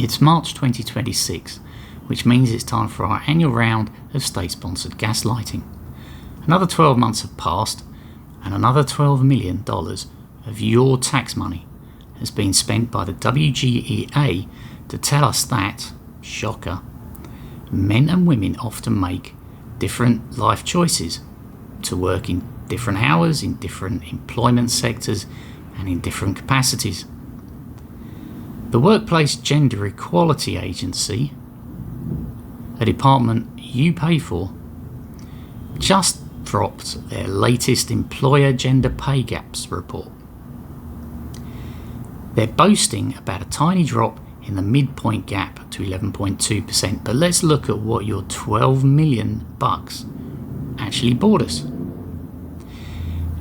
It's March 2026, which means it's time for our annual round of state-sponsored gaslighting. Another 12 months have passed, and another $12 million of your tax money has been spent by the WGEA to tell us that, shocker, men and women often make different life choices to work in different hours, in different employment sectors, and in different capacities. The Workplace Gender Equality Agency, a department you pay for, just dropped their latest employer gender pay gaps report. They're boasting about a tiny drop in the midpoint gap to 11.2%, but let's look at what your $12 million actually bought us.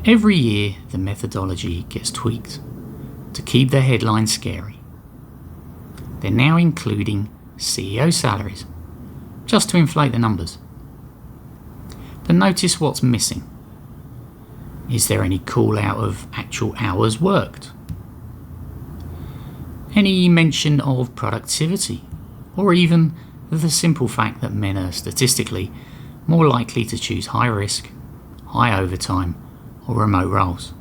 Every year the methodology gets tweaked to keep the headline scary. They're now including CEO salaries, just to inflate the numbers. But notice what's missing. Is there any call out of actual hours worked? Any mention of productivity, or even the simple fact that men are statistically more likely to choose high risk, high overtime, or remote roles?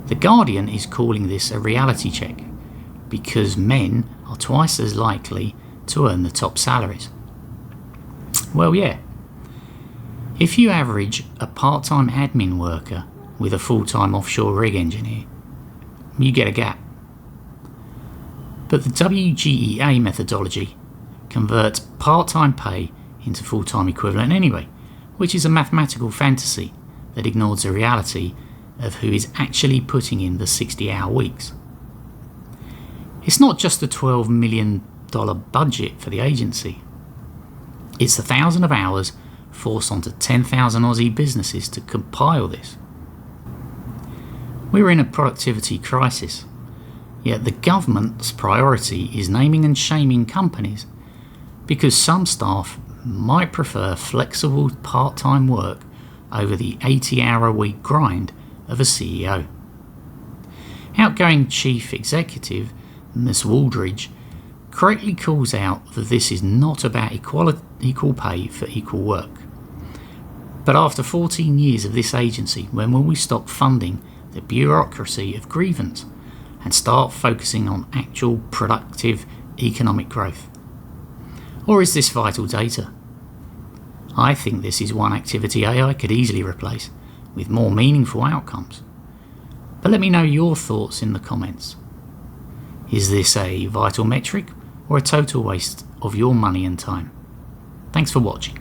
The Guardian is calling this a reality check because men are twice as likely to earn the top salaries. Well, yeah. If you average a part-time admin worker with a full-time offshore rig engineer, you get a gap. But the WGEA methodology converts part-time pay into full-time equivalent anyway, which is a mathematical fantasy that ignores the reality of who is actually putting in the 60-hour weeks. It's not just a $12 million budget for the agency. It's the thousands of hours forced onto 10,000 Aussie businesses to compile this. We're in a productivity crisis, yet the government's priority is naming and shaming companies because some staff might prefer flexible part-time work over the 80-hour-a-week grind of a CEO. Outgoing Chief Executive Ms. Waldridge correctly calls out that this is not about equal pay for equal work. But after 14 years of this agency, when will we stop funding the bureaucracy of grievance and start focusing on actual productive economic growth? Or is this vital data? I think this is one activity AI could easily replace with more meaningful outcomes. But let me know your thoughts in the comments. Is this a vital metric or a total waste of your money and time? Thanks for watching.